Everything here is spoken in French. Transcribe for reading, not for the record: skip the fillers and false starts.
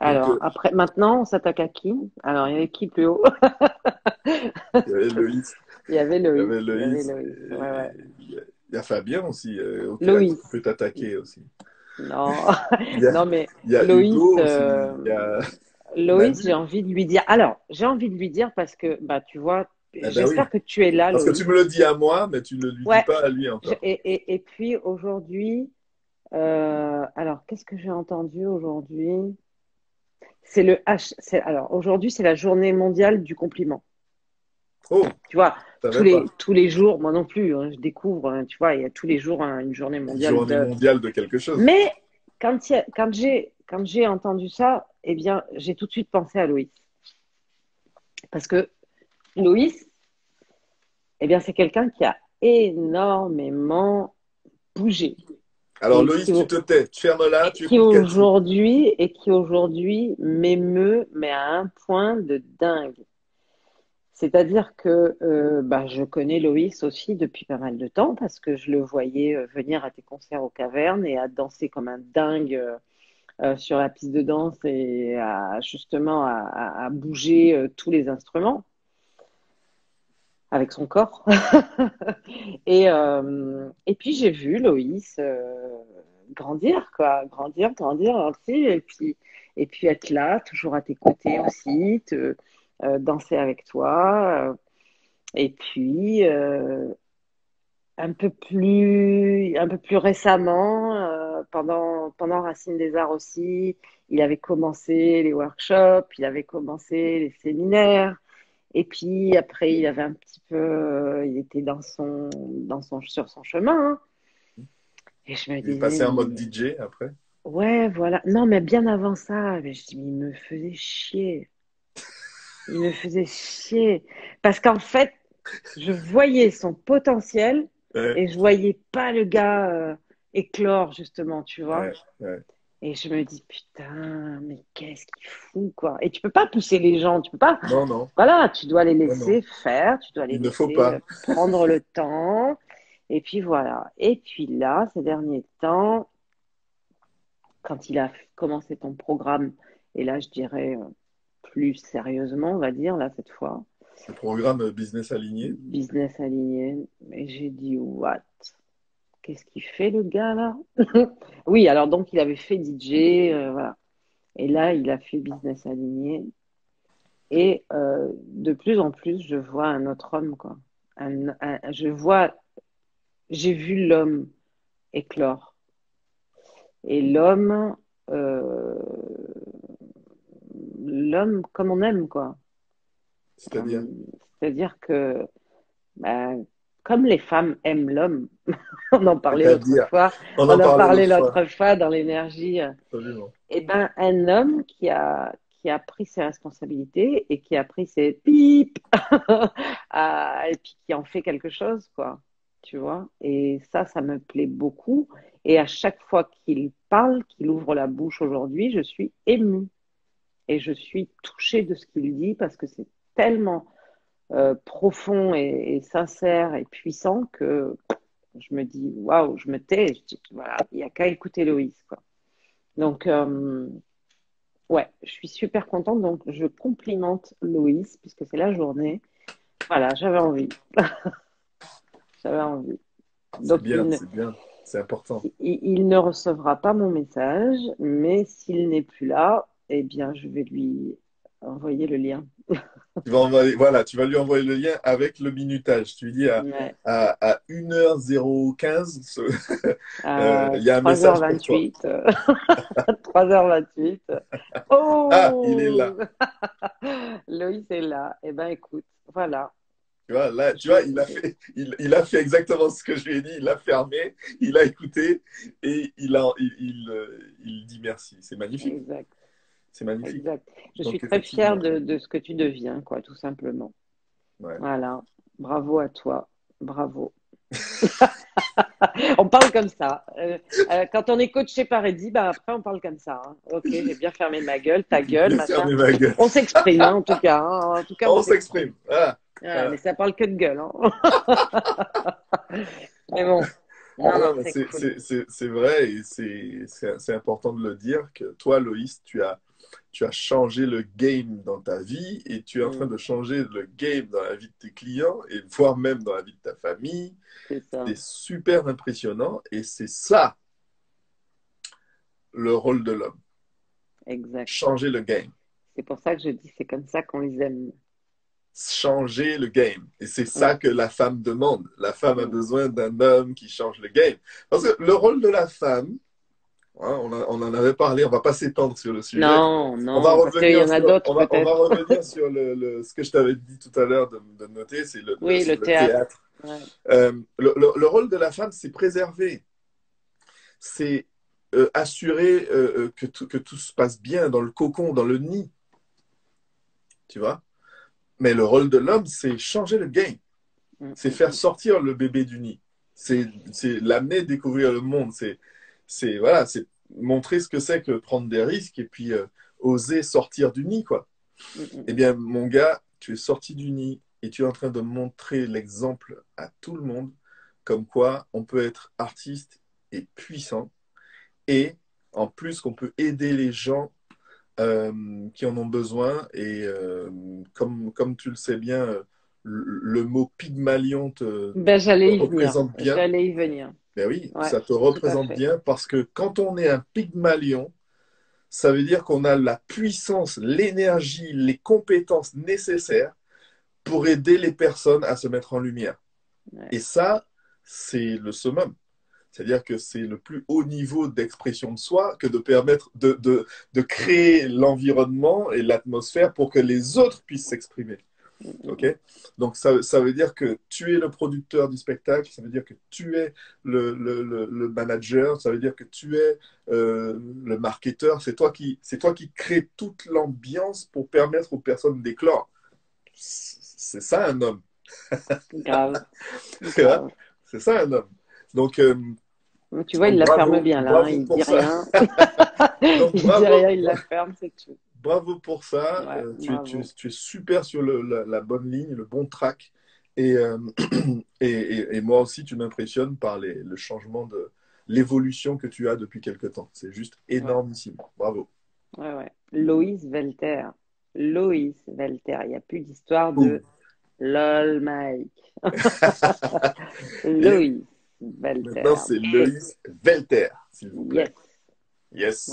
Donc, Alors, après, maintenant, on s'attaque à qui? Alors, il y avait qui plus haut? il y avait Loïs, Il y avait il y Loïs. avait Il y avait Loïs, Loïs. Ouais, ouais. il y a Fabien aussi, à qui tu Loïs. peux t'attaquer aussi. Non, Il y a, non, mais il y a Loïs, Hugo aussi, il y a Loïs, j'ai Manu. envie de lui dire. Alors, j'ai envie de lui dire parce que, bah, tu vois, Eh ben oui, j'espère que tu es là, parce que tu Loïs. me le dis à moi, mais tu ne le lui dis Ouais. pas à lui encore. Et puis aujourd'hui, alors, qu'est-ce que j'ai entendu aujourd'hui? C'est le H. Alors, aujourd'hui, c'est la journée mondiale du compliment. Oh, Tu vois, je savais pas. tous les jours, moi non plus, hein, je découvre, hein, tu vois, il y a tous les jours hein, une journée Une mondiale journée de. mondiale de quelque chose. Mais quand j'ai entendu ça, eh bien, j'ai tout de suite pensé à Loïs. Parce que Loïs, eh bien, c'est quelqu'un qui a énormément bougé Alors et Loïs, tu te tais, tu fermes là, tu qui écoutes Cathy. aujourd'hui m'émeut, mais à un point de dingue. C'est-à-dire que bah, je connais Loïs aussi depuis pas mal de temps parce que je le voyais venir à tes concerts aux cavernes et à danser comme un dingue sur la piste de danse et justement à bouger tous les instruments avec son corps. Et puis j'ai vu Loïs grandir, quoi, grandir aussi, et puis être là, toujours à tes côtés aussi, danser avec toi. Et puis un peu plus récemment, pendant Racine des Arts aussi, il avait commencé les workshops, il avait commencé les séminaires. Et puis après, il avait un petit peu, il était sur son chemin, hein. Et je me Il est disais, passé en mode DJ après. ouais, voilà. Non, mais bien avant ça, mais je dis, mais il me faisait chier. Il me faisait chier. Parce qu'en fait, je voyais son potentiel Ouais, et je voyais pas le gars éclore, justement, tu vois. ouais, ouais. Et je me dis, putain, mais qu'est-ce qu'il fout, quoi. Et tu peux pas pousser les gens, tu peux pas. Non, non, Voilà, tu dois les non, non. laisser faire, tu dois les Il ne faut laisser pas. prendre le temps. Et puis voilà. Et puis là, ces derniers temps, quand il a commencé ton programme, et là, je dirais plus sérieusement, on va dire, là, cette fois, Le programme Business Aligné. business aligné, et j'ai dit, what? Qu'est-ce qu'il fait, le gars, là? Oui, alors donc, il avait fait DJ, voilà. Et là, il a fait business aligné. Et de plus en plus, je vois un autre homme, quoi. J'ai vu l'homme éclore. Et euh, l'homme comme on aime, quoi. C'est-à-dire, Euh, C'est-à-dire que, ben, comme les femmes aiment l'homme, on en parlait l'autre c'est-à-dire, fois, on on en en parlait parlait l'autre fois. l'autre fois dans l'énergie. Absolument. Eh ben, un homme qui a pris ses responsabilités et qui a pris ses pipes et puis qui en fait quelque chose, quoi. Tu vois? Et ça me plaît beaucoup. Et à chaque fois qu'il parle, qu'il ouvre la bouche aujourd'hui, je suis émue et je suis touchée de ce qu'il dit parce que c'est tellement profond et sincère et puissant que je me dis, waouh, je me tais, je dis, voilà, il n'y a qu'à écouter Loïs, quoi. Donc, ouais, je suis super contente. Donc, je complimente Loïs puisque c'est la journée. Voilà, j'avais envie. J'avais envie. Donc, C'est bien, c'est important. il ne recevra pas mon message, mais s'il n'est plus là, eh bien, je vais lui envoyer le lien. Tu vas envoyer, voilà, tu vas lui envoyer le lien avec le minutage. Tu lui dis Ouais, à 1h015, à il y a un message pour toi. 3h28. 3h28. Ah, il est Oh! là. Loïs est là. Eh ben, écoute, voilà. Tu vois, là, tu vois, Je, il a fait exactement ce que je lui ai dit. Il a fermé, il a écouté et il dit merci. C'est magnifique. exact, C'est magnifique. exact. Je suis Donc, très fière effectivement, de ce que tu deviens, quoi, tout simplement. ouais. Voilà. Bravo à toi. Bravo. On parle comme ça. Quand on est coaché par Eddie, bah après on parle comme ça, hein. Ok, j'ai bien fermé ma gueule, ta J'ai gueule, bien machin. fermé ma gueule. On s'exprime, hein, en tout cas, hein. En tout cas, on On s'exprime. s'exprime. Voilà. Voilà, mais Voilà. ça parle que de gueule, hein. Mais bon, Non, non, non, mais c'est cool. c'est vrai et c'est important de le dire que toi, Loïs, tu as changé le game dans ta vie et tu es en train Mm, de changer le game dans la vie de tes clients et voire même dans la vie de ta famille. c'est ça, C'est super impressionnant et c'est ça le rôle de l'homme. exact. Changer le game. C'est pour ça que je dis c'est comme ça qu'on les aime. Changer le game. Et c'est Mm, ça que la femme demande. La femme a mm. besoin d'un homme qui change le game. Parce que le rôle de la femme, hein, on en avait parlé, on va pas s'étendre sur le sujet. Non, non, parce qu'il y en a d'autres On va peut-être. revenir sur ce que je t'avais dit tout à l'heure de noter, Oui, c'est le le théâtre. théâtre. Ouais. Le rôle de la femme, c'est préserver, c'est assurer que tout se passe bien dans le cocon, dans le nid, tu vois. Mais le rôle de l'homme, c'est changer le game, Mm, c'est mm, faire mm. sortir le bébé du nid, c'est l'amener découvrir le monde, voilà, c'est montrer ce que c'est que prendre des risques et puis oser sortir du nid, quoi. Mm, mm, Eh mm. bien, mon gars, tu es sorti du nid et tu es en train de montrer l'exemple à tout le monde, comme quoi on peut être artiste et puissant, et en plus qu'on peut aider les gens qui en ont besoin. Et comme tu le sais bien, le mot Pygmalion Ben, te j'allais y venir. représente bien. J'allais y venir. Ben oui, Ouais, ça te tout à représente fait. bien parce que quand on est un Pygmalion, ça veut dire qu'on a la puissance, l'énergie, les compétences nécessaires pour aider les personnes à se mettre en lumière. Ouais. Et ça, c'est le summum. C'est-à-dire que c'est le plus haut niveau d'expression de soi que de permettre de créer l'environnement et l'atmosphère pour que les autres puissent s'exprimer. Mm, mm, Ok. mm. Donc ça veut dire que tu es le producteur du spectacle, ça veut dire que tu es le manager, ça veut dire que tu es le marketeur, c'est toi qui crée toute l'ambiance pour permettre aux personnes d'éclore. C'est ça un homme. Grave, grave. C'est ça un homme. Donc, Donc, tu vois, il la ferme bien là, hein. bravo Il pour dit ça. rien. Donc Il dit rien, il la ferme, c'est tout. bravo pour ça. Ouais, bravo. Tu es super sur la bonne ligne, le bon track. Et, et moi aussi, tu m'impressionnes par le changement l'évolution que tu as depuis quelque temps. C'est juste Ouais, énormissime. Bravo. ouais, ouais. Loïs Velter. Loïs Velter. Il n'y a plus d'histoire Boum. de LOL Mike. Et Loïs maintenant, Velter. c'est Loïs Velter, s'il vous plaît. Yes. Yes.